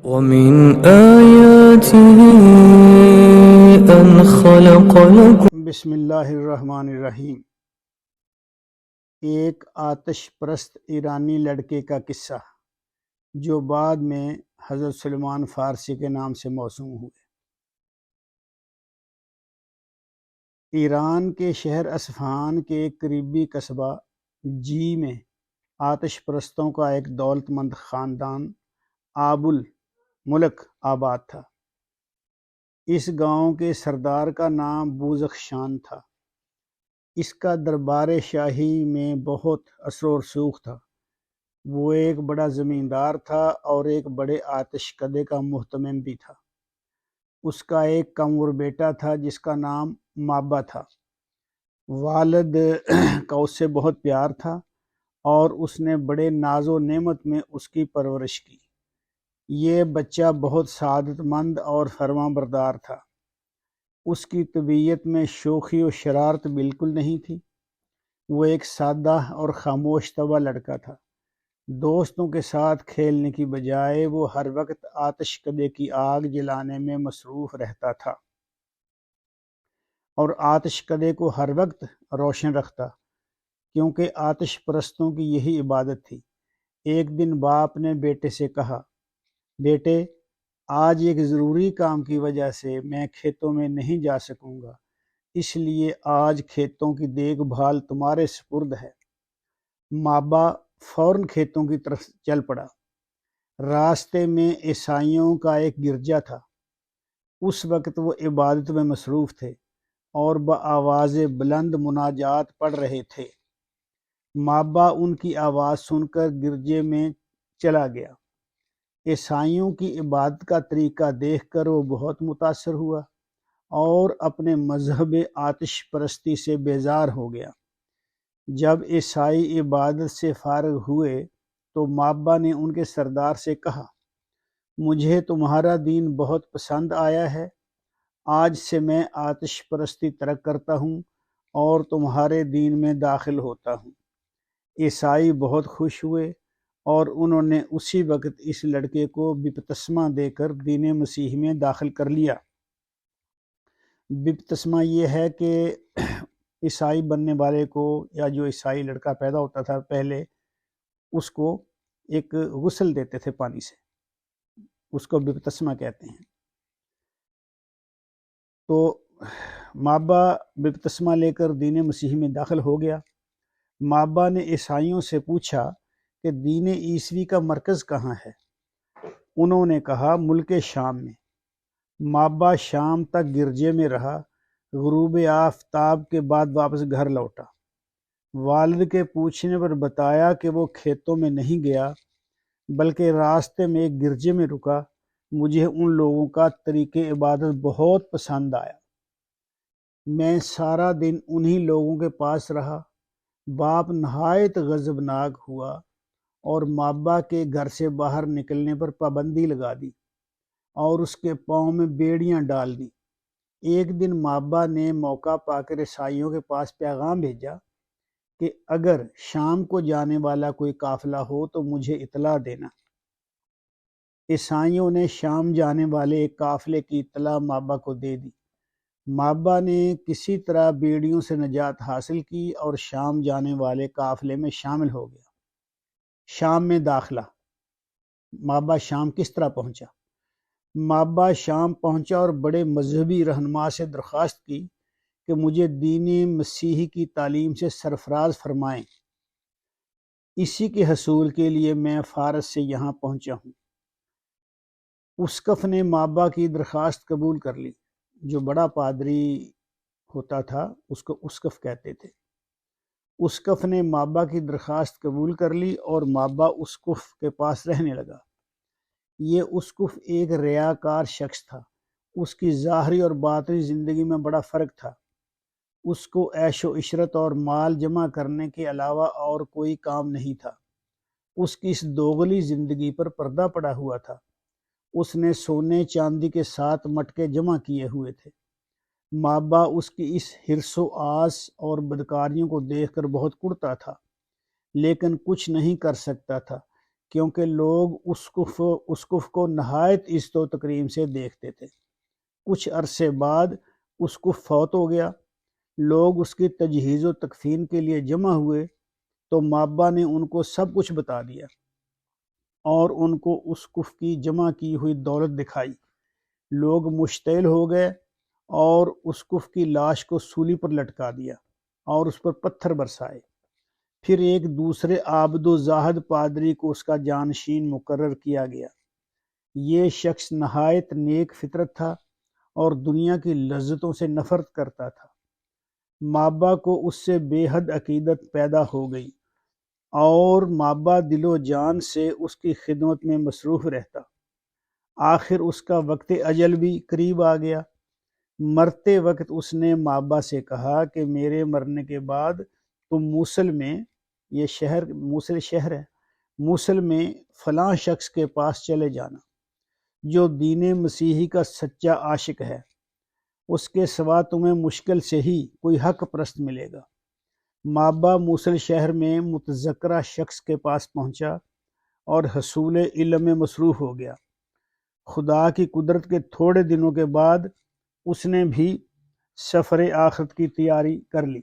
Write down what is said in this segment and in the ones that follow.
ومن آياته أن خلق لكم بسم اللہ الرحمن الرحیم۔ ایک آتش پرست ایرانی لڑکے کا قصہ جو بعد میں حضرت سلیمان فارسی کے نام سے موسوم ہوئے۔ ایران کے شہر اصفہان کے ایک قریبی قصبہ جی میں آتش پرستوں کا ایک دولت مند خاندان آب الملک آباد تھا۔ اس گاؤں کے سردار کا نام بوزخشان تھا۔ اس کا دربار شاہی میں بہت اثر و رسوخ تھا۔ وہ ایک بڑا زمیندار تھا اور ایک بڑے آتش کدے کا محتمم بھی تھا۔ اس کا ایک کمور بیٹا تھا جس کا نام مابا تھا۔ والد کا اس سے بہت پیار تھا اور اس نے بڑے ناز و نعمت میں اس کی پرورش کی۔ یہ بچہ بہت سعادت مند اور فرما بردار تھا۔ اس کی طبیعت میں شوخی و شرارت بالکل نہیں تھی۔ وہ ایک سادہ اور خاموش طبع لڑکا تھا۔ دوستوں کے ساتھ کھیلنے کی بجائے وہ ہر وقت آتش کدے کی آگ جلانے میں مصروف رہتا تھا اور آتش کدے کو ہر وقت روشن رکھتا، کیونکہ آتش پرستوں کی یہی عبادت تھی۔ ایک دن باپ نے بیٹے سے کہا، بیٹے، آج ایک ضروری کام کی وجہ سے میں کھیتوں میں نہیں جا سکوں گا، اس لیے آج کھیتوں کی دیکھ بھال تمہارے سپرد ہے۔ مابا فوراً کھیتوں کی طرف چل پڑا۔ راستے میں عیسائیوں کا ایک گرجا تھا۔ اس وقت وہ عبادت میں مصروف تھے اور بآواز بلند مناجات پڑھ رہے تھے۔ مابا ان کی آواز سن کر گرجے میں چلا گیا۔ عیسائیوں کی عبادت کا طریقہ دیکھ کر وہ بہت متاثر ہوا اور اپنے مذہب آتش پرستی سے بیزار ہو گیا۔ جب عیسائی عبادت سے فارغ ہوئے تو مابا نے ان کے سردار سے کہا، مجھے تمہارا دین بہت پسند آیا ہے۔ آج سے میں آتش پرستی ترک کرتا ہوں اور تمہارے دین میں داخل ہوتا ہوں۔ عیسائی بہت خوش ہوئے اور انہوں نے اسی وقت اس لڑکے کو بپتسمہ دے کر دین مسیح میں داخل کر لیا۔ بپتسمہ یہ ہے کہ عیسائی بننے والے کو یا جو عیسائی لڑکا پیدا ہوتا تھا پہلے اس کو ایک غسل دیتے تھے پانی سے، اس کو بپتسمہ کہتے ہیں۔ تو مابا بپتسمہ لے کر دین مسیح میں داخل ہو گیا۔ مابا نے عیسائیوں سے پوچھا کہ دین عیسوی کا مرکز کہاں ہے؟ انہوں نے کہا، ملک شام میں۔ مابا شام تک گرجے میں رہا۔ غروب آفتاب کے بعد واپس گھر لوٹا۔ والد کے پوچھنے پر بتایا کہ وہ کھیتوں میں نہیں گیا بلکہ راستے میں ایک گرجے میں رکا۔ مجھے ان لوگوں کا طریق عبادت بہت پسند آیا۔ میں سارا دن انہی لوگوں کے پاس رہا۔ باپ نہایت غضبناک ہوا اور مابا کے گھر سے باہر نکلنے پر پابندی لگا دی اور اس کے پاؤں میں بیڑیاں ڈال دی۔ ایک دن مابا نے موقع پا کر عیسائیوں کے پاس پیغام بھیجا کہ اگر شام کو جانے والا کوئی قافلہ ہو تو مجھے اطلاع دینا۔ عیسائیوں نے شام جانے والے ایک قافلے کی اطلاع مابا کو دے دی۔ مابا نے کسی طرح بیڑیوں سے نجات حاصل کی اور شام جانے والے قافلے میں شامل ہو گیا۔ شام میں داخلہ۔ مابا شام کس طرح پہنچا؟ مابا شام پہنچا اور بڑے مذہبی رہنما سے درخواست کی کہ مجھے دین مسیحی کی تعلیم سے سرفراز فرمائیں۔ اسی کے حصول کے لیے میں فارس سے یہاں پہنچا ہوں۔ اسقف نے مابا کی درخواست قبول کر لی۔ جو بڑا پادری ہوتا تھا اس کو اسقف کہتے تھے۔ اسقف نے مابا کی درخواست قبول کر لی اور مابا اسقف کے پاس رہنے لگا۔ یہ اسقف ایک ریاکار شخص تھا۔ اس کی ظاہری اور باطنی زندگی میں بڑا فرق تھا۔ اس کو عیش و عشرت اور مال جمع کرنے کے علاوہ اور کوئی کام نہیں تھا۔ اس کی اس دوغلی زندگی پر پردہ پڑا ہوا تھا۔ اس نے سونے چاندی کے 7 مٹکے جمع کیے ہوئے تھے۔ مابا اس کی اس حرص و آس اور بدکاریوں کو دیکھ کر بہت کڑتا تھا، لیکن کچھ نہیں کر سکتا تھا کیونکہ لوگ اسقف کو نہایت عزت و تکریم سے دیکھتے تھے۔ کچھ عرصے بعد اسقف فوت ہو گیا۔ لوگ اس کی تجہیز و تکفین کے لیے جمع ہوئے تو مابا نے ان کو سب کچھ بتا دیا اور ان کو اسقف کی جمع کی ہوئی دولت دکھائی۔ لوگ مشتعل ہو گئے اور اسقف کی لاش کو سولی پر لٹکا دیا اور اس پر پتھر برسائے۔ پھر ایک دوسرے عابد و زاہد پادری کو اس کا جانشین مقرر کیا گیا۔ یہ شخص نہایت نیک فطرت تھا اور دنیا کی لذتوں سے نفرت کرتا تھا۔ مابا کو اس سے بے حد عقیدت پیدا ہو گئی اور مابا دل و جان سے اس کی خدمت میں مصروف رہتا۔ آخر اس کا وقت اجل بھی قریب آ گیا۔ مرتے وقت اس نے مابا سے کہا کہ میرے مرنے کے بعد تم موصل میں، یہ موصل شہر ہے، موصل میں فلاں شخص کے پاس چلے جانا جو دین مسیحی کا سچا عاشق ہے۔ اس کے سوا تمہیں مشکل سے ہی کوئی حق پرست ملے گا۔ مابا موصل شہر میں متذکرہ شخص کے پاس پہنچا اور حصول علم میں مصروف ہو گیا۔ خدا کی قدرت کے تھوڑے دنوں کے بعد اس نے بھی سفر آخرت کی تیاری کر لی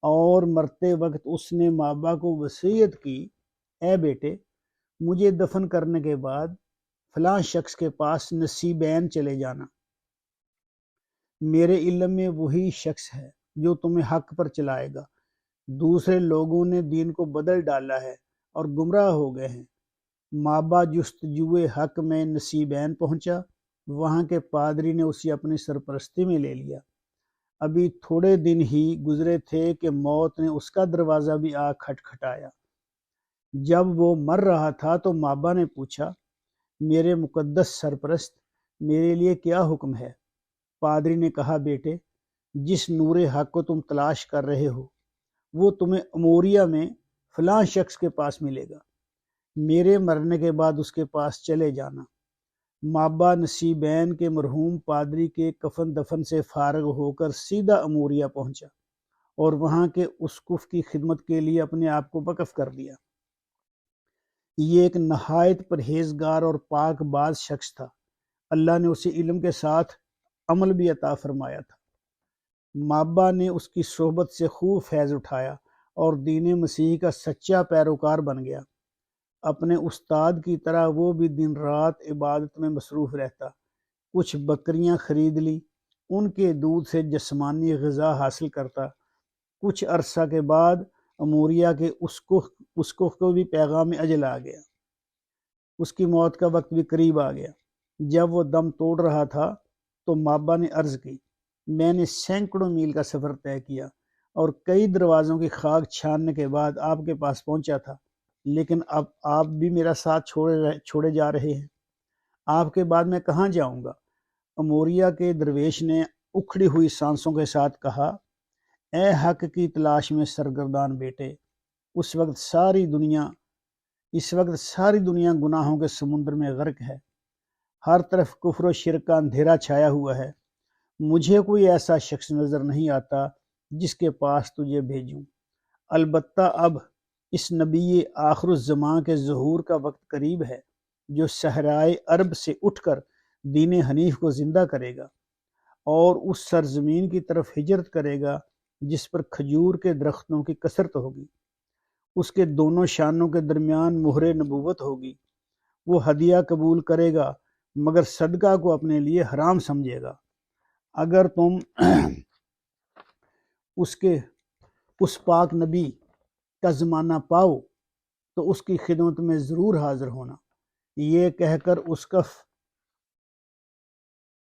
اور مرتے وقت اس نے مابا کو وصیت کی، اے بیٹے، مجھے دفن کرنے کے بعد فلاں شخص کے پاس نصیبین چلے جانا۔ میرے علم میں وہی شخص ہے جو تمہیں حق پر چلائے گا۔ دوسرے لوگوں نے دین کو بدل ڈالا ہے اور گمراہ ہو گئے ہیں۔ مابا جستجوئے حق میں نصیبین پہنچا۔ وہاں کے پادری نے اسے اپنی سرپرستی میں لے لیا۔ ابھی تھوڑے دن ہی گزرے تھے کہ موت نے اس کا دروازہ بھی آ کھٹکھٹایا۔ جب وہ مر رہا تھا تو مابا نے پوچھا، میرے مقدس سرپرست، میرے لیے کیا حکم ہے؟ پادری نے کہا، بیٹے، جس نور حق کو تم تلاش کر رہے ہو وہ تمہیں اموریا میں فلاں شخص کے پاس ملے گا۔ میرے مرنے کے بعد اس کے پاس چلے جانا۔ مابا نصیبین کے مرحوم پادری کے کفن دفن سے فارغ ہو کر سیدھا اموریا پہنچا اور وہاں کے اسقف کی خدمت کے لیے اپنے آپ کو وقف کر دیا۔ یہ ایک نہایت پرہیزگار اور پاک باز شخص تھا۔ اللہ نے اسے علم کے ساتھ عمل بھی عطا فرمایا تھا۔ مابا نے اس کی صحبت سے خوب فیض اٹھایا اور دین مسیح کا سچا پیروکار بن گیا۔ اپنے استاد کی طرح وہ بھی دن رات عبادت میں مصروف رہتا۔ کچھ بکریاں خرید لی، ان کے دودھ سے جسمانی غذا حاصل کرتا۔ کچھ عرصہ کے بعد اموریا کے اسقف کو بھی پیغام اجل آ گیا۔ اس کی موت کا وقت بھی قریب آ گیا۔ جب وہ دم توڑ رہا تھا تو مابا نے عرض کی، میں نے سینکڑوں میل کا سفر طے کیا اور کئی دروازوں کی خاک چھاننے کے بعد آپ کے پاس پہنچا تھا، لیکن اب آپ بھی میرا ساتھ چھوڑے جا رہے ہیں۔ آپ کے بعد میں کہاں جاؤں گا؟ اموریا کے درویش نے اکھڑی ہوئی سانسوں کے ساتھ کہا، اے حق کی تلاش میں سرگردان بیٹے، اس وقت ساری دنیا گناہوں کے سمندر میں غرق ہے۔ ہر طرف کفر و شرک کا اندھیرا چھایا ہوا ہے۔ مجھے کوئی ایسا شخص نظر نہیں آتا جس کے پاس تجھے بھیجوں۔ البتہ اب اس نبی آخر الزمان کے ظہور کا وقت قریب ہے جو صحرائے عرب سے اٹھ کر دین حنیف کو زندہ کرے گا اور اس سرزمین کی طرف ہجرت کرے گا جس پر کھجور کے درختوں کی کثرت ہوگی۔ اس کے دونوں شانوں کے درمیان مہر نبوت ہوگی۔ وہ ہدیہ قبول کرے گا مگر صدقہ کو اپنے لیے حرام سمجھے گا۔ اگر تم اس پاک نبی کا زمانہ پاؤ تو اس کی خدمت میں ضرور حاضر ہونا۔ یہ کہہ کر اسقف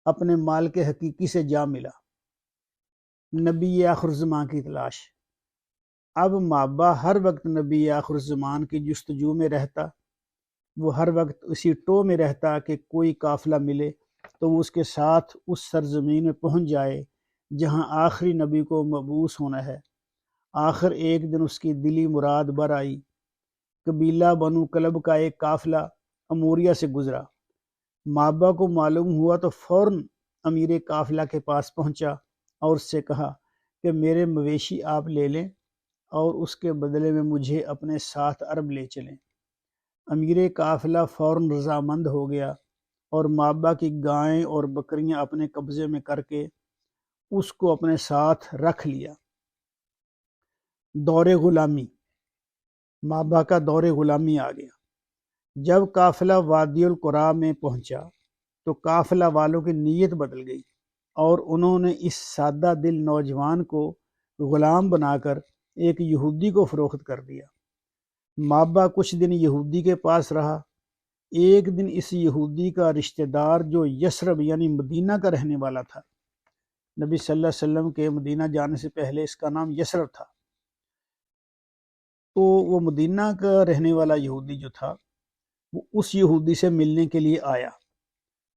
اپنے مالک حقیقی سے جا ملا۔ نبی آخر الزمان کی تلاش۔ اب مابا ہر وقت نبی آخر الزمان کی جستجو میں رہتا۔ وہ ہر وقت اسی ٹو میں رہتا کہ کوئی قافلہ ملے تو وہ اس کے ساتھ اس سرزمین میں پہنچ جائے جہاں آخری نبی کو مبعوث ہونا ہے۔ آخر ایک دن اس کی دلی مراد بر آئی۔ قبیلہ بنو کلب کا ایک قافلہ اموریا سے گزرا۔ مابا کو معلوم ہوا تو فوراً امیر قافلہ کے پاس پہنچا اور اس سے کہا کہ میرے مویشی آپ لے لیں اور اس کے بدلے میں مجھے اپنے ساتھ عرب لے چلیں۔ امیر قافلہ فوراً رضامند ہو گیا اور مابا کی گائیں اور بکریاں اپنے قبضے میں کر کے اس کو اپنے ساتھ رکھ لیا۔ دور غلامی، مابا کا دور غلامی آ گیا۔ جب قافلہ وادی القرا میں پہنچا تو قافلہ والوں کی نیت بدل گئی اور انہوں نے اس سادہ دل نوجوان کو غلام بنا کر ایک یہودی کو فروخت کر دیا۔ مابا کچھ دن یہودی کے پاس رہا۔ ایک دن اس یہودی کا رشتہ دار جو یثرب یعنی مدینہ کا رہنے والا تھا، نبی صلی اللہ علیہ وسلم کے مدینہ جانے سے پہلے اس کا نام یثرب تھا، تو وہ مدینہ کا رہنے والا یہودی جو تھا وہ اس یہودی سے ملنے کے لیے آیا۔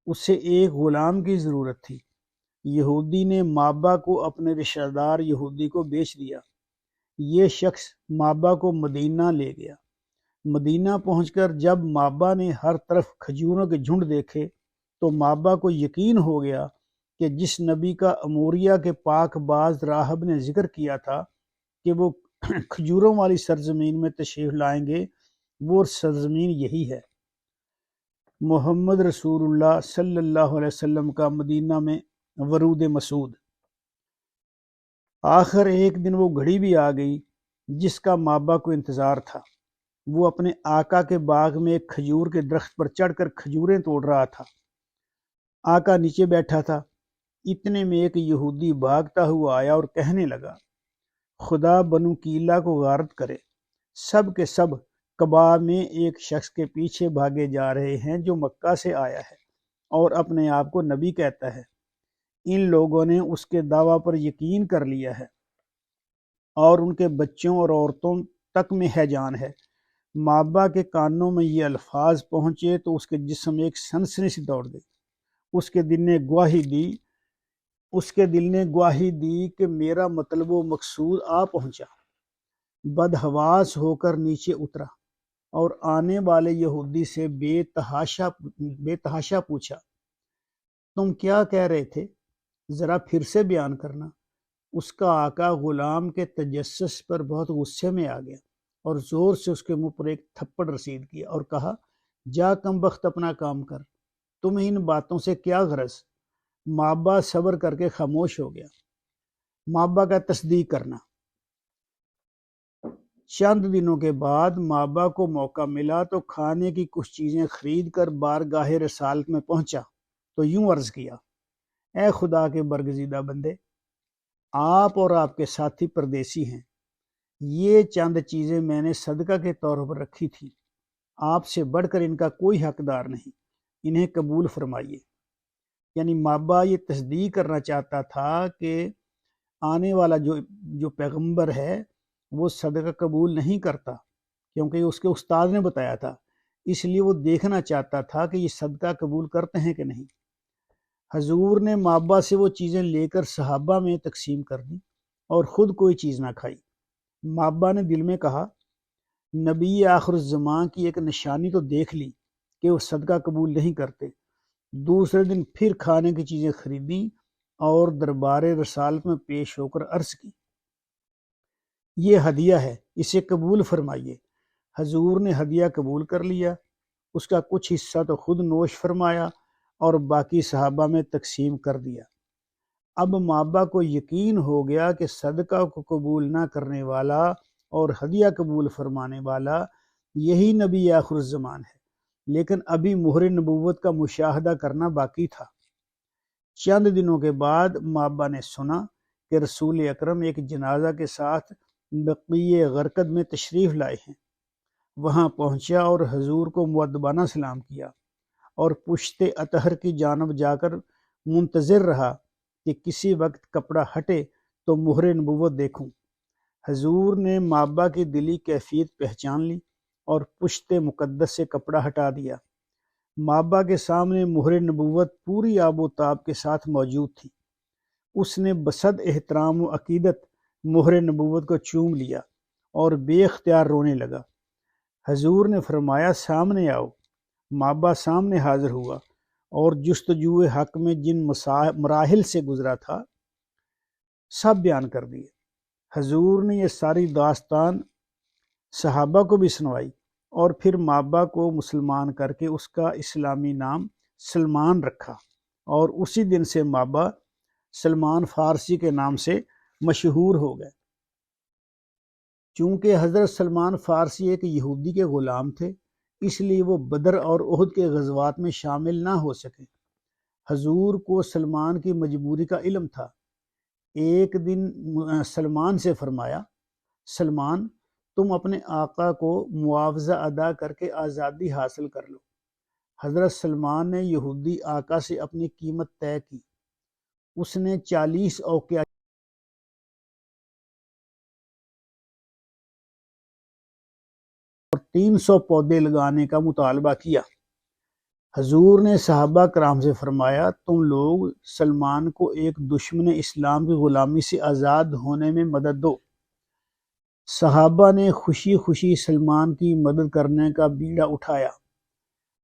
اس سے ایک غلام کی ضرورت تھی۔ یہودی نے مابا کو اپنے رشتہ دار یہودی کو بیچ دیا۔ یہ شخص مابا کو مدینہ لے گیا۔ مدینہ پہنچ کر جب مابا نے ہر طرف کھجوروں کے جھنڈ دیکھے تو مابا کو یقین ہو گیا کہ جس نبی کا اموریہ کے پاک باز راہب نے ذکر کیا تھا کہ وہ کھجوروں والی سرزمین میں تشریف لائیں گے، وہ سرزمین یہی ہے۔ محمد رسول اللہ صلی اللہ علیہ وسلم کا مدینہ میں ورود مسعود۔ آخر ایک دن وہ گھڑی بھی آ گئی جس کا مابا کو انتظار تھا۔ وہ اپنے آقا کے باغ میں ایک کھجور کے درخت پر چڑھ کر کھجوریں توڑ رہا تھا۔ آقا نیچے بیٹھا تھا۔ اتنے میں ایک یہودی بھاگتا ہوا آیا اور کہنے لگا، خدا بنو کیلا کو غارت کرے، سب کے سب قبا میں ایک شخص کے پیچھے بھاگے جا رہے ہیں جو مکہ سے آیا ہے اور اپنے آپ کو نبی کہتا ہے۔ ان لوگوں نے اس کے دعویٰ پر یقین کر لیا ہے اور ان کے بچوں اور عورتوں تک میں ہیجان ہے۔ مابا کے کانوں میں یہ الفاظ پہنچے تو اس کے جسم ایک سنسنی سی دوڑ گئی۔ اس کے دل نے گواہی دی کہ میرا مطلب و مقصود آ پہنچا۔ بدحواس ہو کر نیچے اترا اور آنے والے یہودی سے بے تحاشا پوچھا، تم کیا کہہ رہے تھے؟ ذرا پھر سے بیان کرنا۔ اس کا آقا غلام کے تجسس پر بہت غصے میں آ گیا اور زور سے اس کے منہ پر ایک تھپڑ رسید کیا اور کہا، جا کم بخت اپنا کام کر، تمہیں ان باتوں سے کیا غرض؟ مابا صبر کر کے خاموش ہو گیا۔ مابا کا تصدیق کرنا۔ چند دنوں کے بعد مابا کو موقع ملا تو کھانے کی کچھ چیزیں خرید کر بارگاہ رسالت میں پہنچا تو یوں عرض کیا، اے خدا کے برگزیدہ بندے، آپ اور آپ کے ساتھی پردیسی ہیں، یہ چند چیزیں میں نے صدقہ کے طور پر رکھی تھی، آپ سے بڑھ کر ان کا کوئی حقدار نہیں، انہیں قبول فرمائیے۔ یعنی مابا یہ تصدیق کرنا چاہتا تھا کہ آنے والا جو پیغمبر ہے وہ صدقہ قبول نہیں کرتا، کیونکہ اس کے استاد نے بتایا تھا، اس لیے وہ دیکھنا چاہتا تھا کہ یہ صدقہ قبول کرتے ہیں کہ نہیں۔ حضور نے مابا سے وہ چیزیں لے کر صحابہ میں تقسیم کر دی اور خود کوئی چیز نہ کھائی۔ مابا نے دل میں کہا، نبی آخر الزمان کی ایک نشانی تو دیکھ لی کہ وہ صدقہ قبول نہیں کرتے۔ دوسرے دن پھر کھانے کی چیزیں خریدیں اور دربار رسالت میں پیش ہو کر عرض کی، یہ ہدیہ ہے، اسے قبول فرمائیے۔ حضور نے ہدیہ قبول کر لیا، اس کا کچھ حصہ تو خود نوش فرمایا اور باقی صحابہ میں تقسیم کر دیا۔ اب مابا کو یقین ہو گیا کہ صدقہ کو قبول نہ کرنے والا اور ہدیہ قبول فرمانے والا یہی نبی آخر الزمان ہے، لیکن ابھی مہر نبوت کا مشاہدہ کرنا باقی تھا۔ چند دنوں کے بعد مابا نے سنا کہ رسول اکرم ایک جنازہ کے ساتھ بقیع غرقد میں تشریف لائے ہیں۔ وہاں پہنچا اور حضور کو مؤدبانہ سلام کیا اور پشت اطہر کی جانب جا کر منتظر رہا کہ کسی وقت کپڑا ہٹے تو مہر نبوت دیکھوں۔ حضور نے مابا کی دلی کیفیت پہچان لی اور پشت مقدس سے کپڑا ہٹا دیا۔ مابا کے سامنے مہر نبوت پوری آب و تاب کے ساتھ موجود تھی۔ اس نے بصد احترام و عقیدت مہر نبوت کو چوم لیا اور بے اختیار رونے لگا۔ حضور نے فرمایا، سامنے آؤ۔ مابا سامنے حاضر ہوا اور جستجو حق میں جن مراحل سے گزرا تھا سب بیان کر دیے۔ حضور نے یہ ساری داستان صحابہ کو بھی سنوائی اور پھر مابا کو مسلمان کر کے اس کا اسلامی نام سلمان رکھا، اور اسی دن سے مابا سلمان فارسی کے نام سے مشہور ہو گئے۔ چونکہ حضرت سلمان فارسی ایک یہودی کے غلام تھے، اس لیے وہ بدر اور احد کے غزوات میں شامل نہ ہو سکے۔ حضور کو سلمان کی مجبوری کا علم تھا۔ ایک دن سلمان سے فرمایا، سلمان، تم اپنے آقا کو معاوضہ ادا کر کے آزادی حاصل کر لو۔ حضرت سلمان نے یہودی آقا سے اپنی قیمت طے کی۔ اس نے 40 اوقیہ اور 300 پودے لگانے کا مطالبہ کیا۔ حضور نے صحابہ کرام سے فرمایا، تم لوگ سلمان کو ایک دشمن اسلام کی غلامی سے آزاد ہونے میں مدد دو۔ صحابہ نے خوشی خوشی سلمان کی مدد کرنے کا بیڑا اٹھایا۔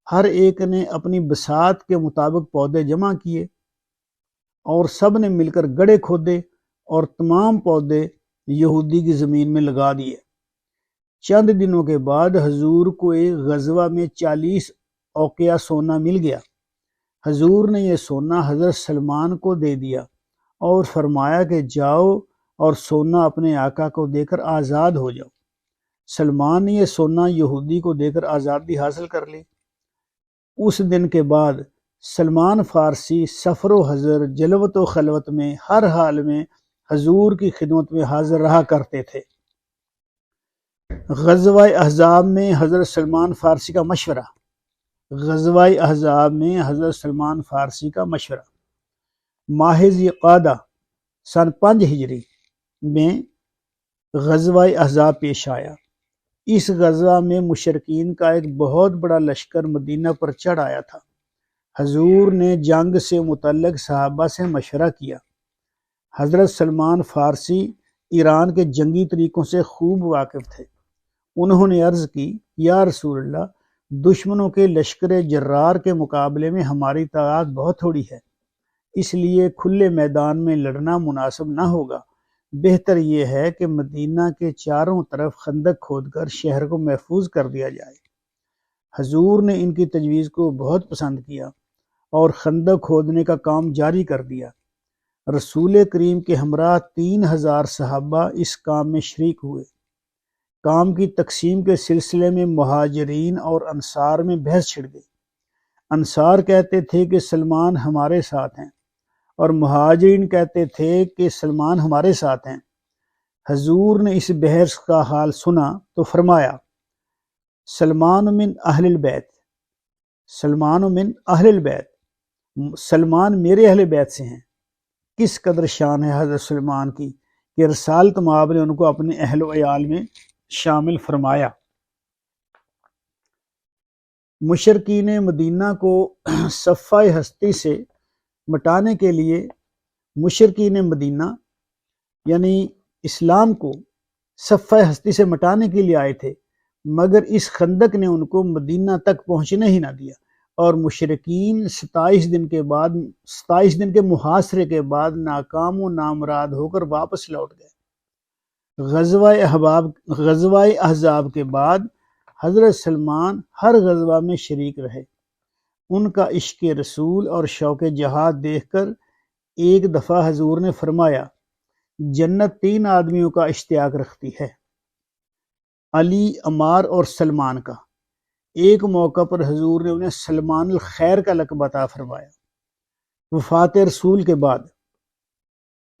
ہر ایک نے اپنی بساط کے مطابق پودے جمع کیے اور سب نے مل کر گڑھے کھودے اور تمام پودے یہودی کی زمین میں لگا دیے۔ چند دنوں کے بعد حضور کو ایک غزوہ میں 40 اوقیہ سونا مل گیا۔ حضور نے یہ سونا حضرت سلمان کو دے دیا اور فرمایا کہ جاؤ اور سونا اپنے آقا کو دے کر آزاد ہو جاؤ۔ سلمان نے یہ سونا یہودی کو دے کر آزادی حاصل کر لی۔ اس دن کے بعد سلمان فارسی سفر و حضر، جلوت و خلوت میں ہر حال میں حضور کی خدمت میں حاضر رہا کرتے تھے۔ غزوہ احزاب میں حضرت سلمان فارسی کا مشورہ۔ غزوہ احزاب میں حضرت سلمان فارسی کا مشورہ۔ ماہ ذی قعدہ سن 5 ہجری میں غزوہ احزاب پیش آیا۔ اس غزوہ میں مشرکین کا ایک بہت بڑا لشکر مدینہ پر چڑھ آیا تھا۔ حضور نے جنگ سے متعلق صحابہ سے مشورہ کیا۔ حضرت سلمان فارسی ایران کے جنگی طریقوں سے خوب واقف تھے۔ انہوں نے عرض کی، یا رسول اللہ، دشمنوں کے لشکر جرار کے مقابلے میں ہماری طاقت بہت تھوڑی ہے، اس لیے کھلے میدان میں لڑنا مناسب نہ ہوگا۔ بہتر یہ ہے کہ مدینہ کے چاروں طرف خندق کھود کر شہر کو محفوظ کر دیا جائے۔ حضور نے ان کی تجویز کو بہت پسند کیا اور خندق کھودنے کا کام جاری کر دیا۔ رسول کریم کے ہمراہ 3000 صحابہ اس کام میں شریک ہوئے۔ کام کی تقسیم کے سلسلے میں مہاجرین اور انصار میں بحث چھڑ گئی۔ انصار کہتے تھے کہ سلمان ہمارے ساتھ ہیں، اور مہاجرین کہتے تھے کہ سلمان ہمارے ساتھ ہیں۔ حضور نے اس بحث کا حال سنا تو فرمایا، سلمان من اہل البیت، سلمان من اہل البیت، سلمان میرے اہل بیت سے ہیں۔ کس قدر شان ہے حضرت سلمان کی کہ رسالت مآب نے ان کو اپنے اہل و عیال میں شامل فرمایا۔ مشرکین مدینہ کو صفحہ ہستی سے مٹانے کے لیے مشرکین مدینہ یعنی اسلام کو صفحہ ہستی سے مٹانے کے لیے آئے تھے، مگر اس خندق نے ان کو مدینہ تک پہنچنے ہی نہ دیا، اور مشرکین 27 دن کے محاصرے کے بعد ناکام و نامراد ہو کر واپس لوٹ گئے۔ غزوہ احزاب کے بعد حضرت سلمان ہر غزوہ میں شریک رہے۔ ان کا عشق رسول اور شوق جہاد دیکھ کر ایک دفعہ حضور نے فرمایا، جنت 3 آدمیوں کا اشتیاق رکھتی ہے، علی، عمار اور سلمان کا۔ ایک موقع پر حضور نے انہیں سلمان الخیر کا لقب عطا فرمایا۔ وفات رسول کے بعد،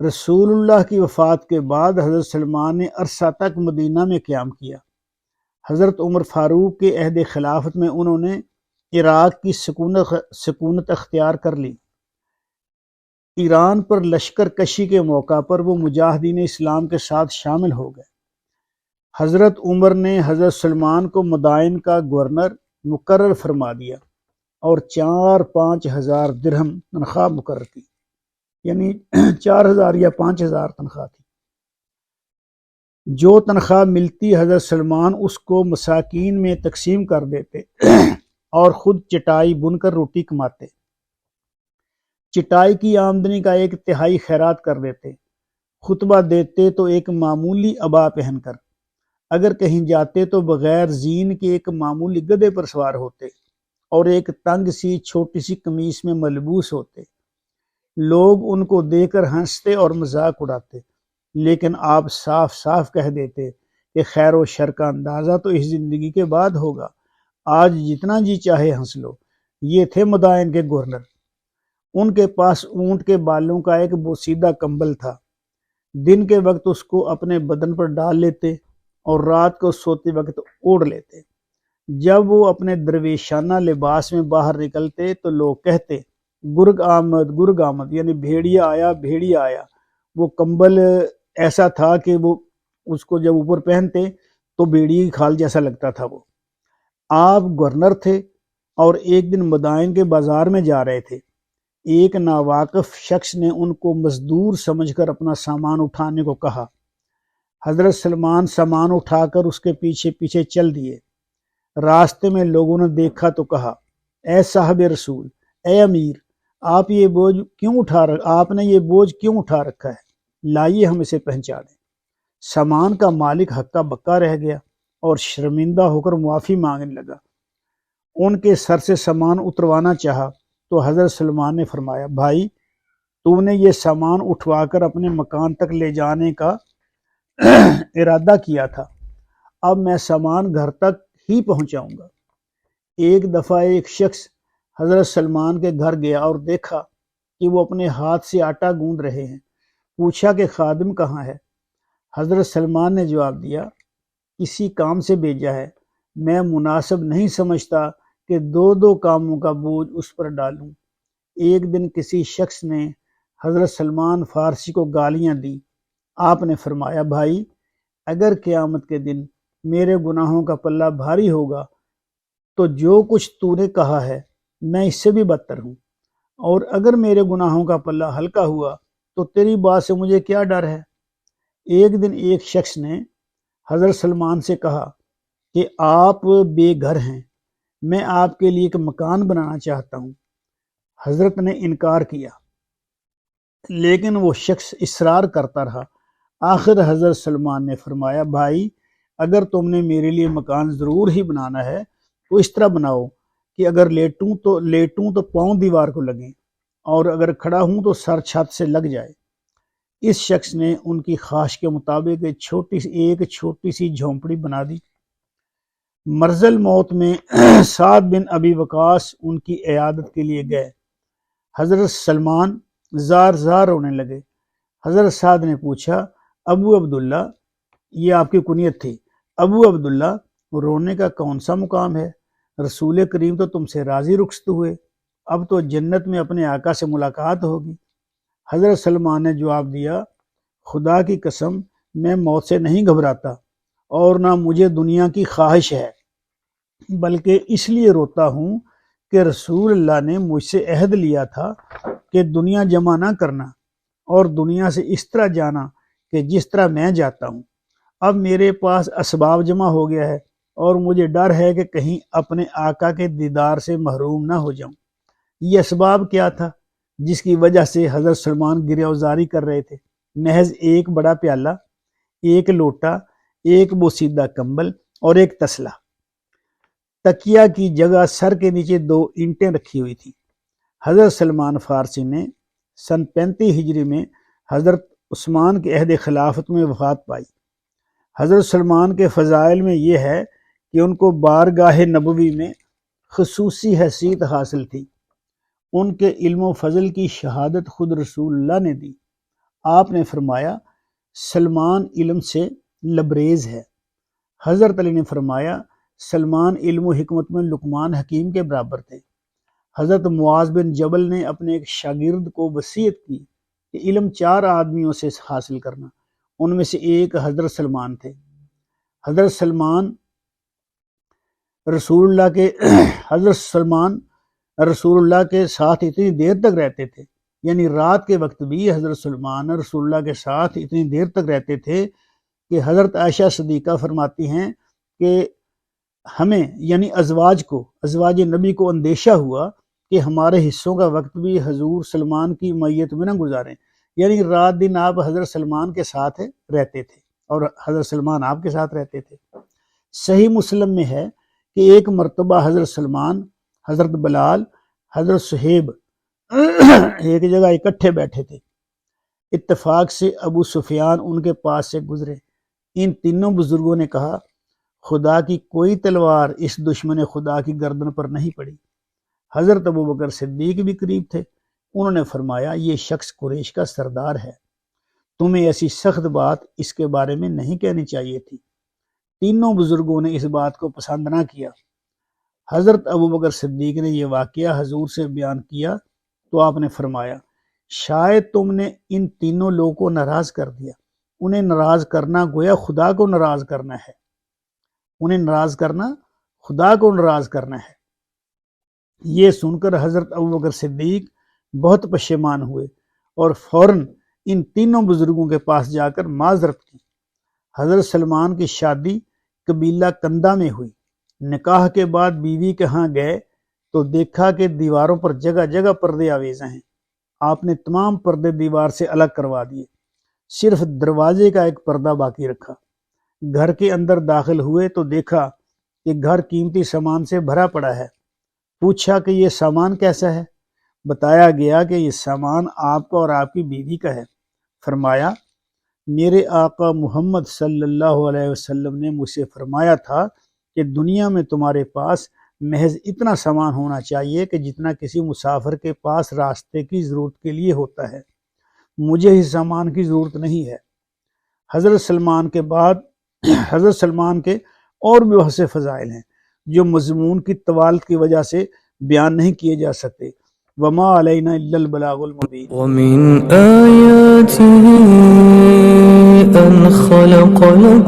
رسول اللہ کی وفات کے بعد حضرت سلمان نے عرصہ تک مدینہ میں قیام کیا۔ حضرت عمر فاروق کے عہد خلافت میں انہوں نے عراق کی سکونت اختیار کر لی۔ ایران پر لشکر کشی کے موقع پر وہ مجاہدین اسلام کے ساتھ شامل ہو گئے۔ حضرت عمر نے حضرت سلمان کو مدائن کا گورنر مقرر فرما دیا اور 4-5 ہزار درہم تنخواہ مقرر کی، یعنی 4000 یا 5000 تنخواہ تھی۔ جو تنخواہ ملتی حضرت سلمان اس کو مساکین میں تقسیم کر دیتے اور خود چٹائی بن کر روٹی کماتے۔ چٹائی کی آمدنی کا 1/3 خیرات کر دیتے۔ خطبہ دیتے تو ایک معمولی عبا پہن کر۔ اگر کہیں جاتے تو بغیر زین کے ایک معمولی گدھے پر سوار ہوتے اور ایک تنگ سی چھوٹی سی قمیص میں ملبوس ہوتے۔ لوگ ان کو دیکھ کر ہنستے اور مذاق اڑاتے، لیکن آپ صاف صاف کہہ دیتے کہ خیر و شر کا اندازہ تو اس زندگی کے بعد ہوگا، آج جتنا جی چاہے ہنس لو۔ یہ تھے مدائن کے گورنر۔ ان کے پاس اونٹ کے بالوں کا ایک بوسیدہ کمبل تھا، دن کے وقت اس کو اپنے بدن پر ڈال لیتے اور رات کو سوتے وقت اوڑھ لیتے۔ جب وہ اپنے درویشانہ لباس میں باہر نکلتے تو لوگ کہتے گرگ آمد، یعنی بھیڑیا آیا بھیڑیا آیا۔ وہ کمبل ایسا تھا کہ وہ اس کو جب اوپر پہنتے تو بھیڑیے کی کھال جیسا لگتا تھا۔ وہ آپ گورنر تھے اور ایک دن مدائن کے بازار میں جا رہے تھے۔ ایک ناواقف شخص نے ان کو مزدور سمجھ کر اپنا سامان اٹھانے کو کہا۔ حضرت سلمان سامان اٹھا کر اس کے پیچھے پیچھے چل دیے۔ راستے میں لوگوں نے دیکھا تو کہا، اے صاحب رسول، اے امیر، آپ نے یہ بوجھ کیوں اٹھا رکھا ہے؟ لائیے ہم اسے پہنچا دیں۔ سامان کا مالک ہکا بکا رہ گیا اور شرمندہ ہو کر معافی مانگنے لگا۔ ان کے سر سے سامان اتروانا چاہا تو حضرت سلمان نے فرمایا، بھائی، تو نے یہ سامان اٹھوا کر اپنے مکان تک لے جانے کا ارادہ کیا تھا، اب میں سامان گھر تک ہی پہنچاؤں گا۔ ایک دفعہ ایک شخص حضرت سلمان کے گھر گیا اور دیکھا کہ وہ اپنے ہاتھ سے آٹا گوندھ رہے ہیں۔ پوچھا کہ خادم کہاں ہے؟ حضرت سلمان نے جواب دیا، کسی کام سے بھیجا ہے، میں مناسب نہیں سمجھتا کہ دو کاموں کا بوجھ اس پر ڈالوں۔ ایک دن کسی شخص نے حضرت سلمان فارسی کو گالیاں دی۔ آپ نے فرمایا، بھائی، اگر قیامت کے دن میرے گناہوں کا پلہ بھاری ہوگا تو جو کچھ تو نے کہا ہے میں اس سے بھی بدتر ہوں، اور اگر میرے گناہوں کا پلہ ہلکا ہوا تو تیری بات سے مجھے کیا ڈر ہے؟ ایک دن ایک شخص نے حضرت سلمان سے کہا کہ آپ بے گھر ہیں، میں آپ کے لیے ایک مکان بنانا چاہتا ہوں۔ حضرت نے انکار کیا، لیکن وہ شخص اصرار کرتا رہا۔ آخر حضرت سلمان نے فرمایا، بھائی، اگر تم نے میرے لیے مکان ضرور ہی بنانا ہے تو اس طرح بناؤ کہ اگر لیٹوں تو پاؤں دیوار کو لگیں، اور اگر کھڑا ہوں تو سر چھت سے لگ جائے۔ اس شخص نے ان کی خواہش کے مطابق ایک چھوٹی سی جھونپڑی بنا دی۔ مرض الموت میں سعد بن ابی وقاص ان کی عیادت کے لیے گئے۔ حضرت سلمان زار رونے لگے۔ حضرت سعد نے پوچھا، ابو عبداللہ، یہ آپ کی کنیت تھی، ابو عبداللہ، رونے کا کون سا مقام ہے؟ رسول کریم تو تم سے راضی رخصت ہوئے، اب تو جنت میں اپنے آقا سے ملاقات ہوگی۔ حضرت سلمان نے جواب دیا، خدا کی قسم، میں موت سے نہیں گھبراتا اور نہ مجھے دنیا کی خواہش ہے، بلکہ اس لیے روتا ہوں کہ رسول اللہ نے مجھ سے عہد لیا تھا کہ دنیا جمع نہ کرنا اور دنیا سے اس طرح جانا کہ جس طرح میں جاتا ہوں۔ اب میرے پاس اسباب جمع ہو گیا ہے اور مجھے ڈر ہے کہ کہیں اپنے آقا کے دیدار سے محروم نہ ہو جاؤں۔ یہ اسباب کیا تھا جس کی وجہ سے حضرت سلمان گریہ وزاری کر رہے تھے؟ محض ایک بڑا پیالہ، ایک لوٹا، ایک بوسیدہ کمبل اور ایک تسلا۔ تکیہ کی جگہ سر کے نیچے 2 اینٹیں رکھی ہوئی تھی۔ حضرت سلمان فارسی نے سن 35 ہجری میں حضرت عثمان کے عہد خلافت میں وفات پائی۔ حضرت سلمان کے فضائل میں یہ ہے کہ ان کو بارگاہ نبوی میں خصوصی حیثیت حاصل تھی۔ ان کے علم و فضل کی شہادت خود رسول اللہ نے دی۔ آپ نے فرمایا، سلمان علم سے لبریز ہے۔ حضرت علی نے فرمایا، سلمان علم و حکمت میں لقمان حکیم کے برابر تھے۔ حضرت معاذ بن جبل نے اپنے ایک شاگرد کو وصیت کی کہ علم 4 آدمیوں سے حاصل کرنا، ان میں سے ایک حضرت سلمان تھے۔ حضرت سلمان رسول اللہ کے ساتھ اتنی دیر تک رہتے تھے، یعنی رات کے وقت بھی حضرت سلمان رسول اللہ کے ساتھ اتنی دیر تک رہتے تھے کہ حضرت عائشہ صدیقہ فرماتی ہیں کہ ہمیں یعنی ازواج نبی کو اندیشہ ہوا کہ ہمارے حصوں کا وقت بھی حضور سلمان کی معیت میں نہ گزاریں، یعنی رات دن آپ حضرت سلمان کے ساتھ رہتے تھے اور حضرت سلمان آپ کے ساتھ رہتے تھے۔ صحیح مسلم میں ہے کہ ایک مرتبہ حضرت سلمان، حضرت بلال، حضرت صہیب ایک جگہ اکٹھے بیٹھے تھے۔ اتفاق سے ابو سفیان ان کے پاس سے گزرے۔ ان تینوں بزرگوں نے کہا، خدا کی کوئی تلوار اس دشمن خدا کی گردن پر نہیں پڑی۔ حضرت ابوبکر صدیق بھی قریب تھے۔ انہوں نے فرمایا، یہ شخص قریش کا سردار ہے، تمہیں ایسی سخت بات اس کے بارے میں نہیں کہنی چاہیے تھی۔ تینوں بزرگوں نے اس بات کو پسند نہ کیا۔ حضرت ابوبکر صدیق نے یہ واقعہ حضور سے بیان کیا تو آپ نے فرمایا، شاید تم نے ان تینوں لوگوں کو ناراض کر دیا۔ انہیں ناراض کرنا گویا خدا کو ناراض کرنا ہے۔ انہیں ناراض کرنا خدا کو ناراض کرنا ہے۔ یہ سن کر حضرت ابوبکر صدیق بہت پشیمان ہوئے اور فوراً ان تینوں بزرگوں کے پاس جا کر معذرت کی۔ حضرت سلمان کی شادی قبیلہ کندہ میں ہوئی۔ نکاح کے بعد بیوی کے ہاں گئے تو دیکھا کہ دیواروں پر جگہ جگہ پردے آویزیں ہیں۔ آپ نے تمام پردے دیوار سے الگ کروا دیے، صرف دروازے کا ایک پردہ باقی رکھا۔ گھر کے اندر داخل ہوئے تو دیکھا کہ گھر قیمتی سامان سے بھرا پڑا ہے۔ پوچھا کہ یہ سامان کیسا ہے؟ بتایا گیا کہ یہ سامان آپ کا اور آپ کی بیوی کا ہے۔ فرمایا، میرے آقا محمد صلی اللہ علیہ وسلم نے مجھ سے فرمایا تھا کہ دنیا میں تمہارے پاس محض اتنا سامان ہونا چاہیے کہ جتنا کسی مسافر کے پاس راستے کی ضرورت کے لیے ہوتا ہے۔ مجھے اس سامان کی ضرورت نہیں ہے۔ حضرت سلمان کے بعد حضرت سلمان کے اور بھی بہت سے فضائل ہیں جو مضمون کی طوالت کی وجہ سے بیان نہیں کیے جا سکتے۔ وما علینا الا البلاغ المبین۔ ومن آیاتہ ان خلق لکم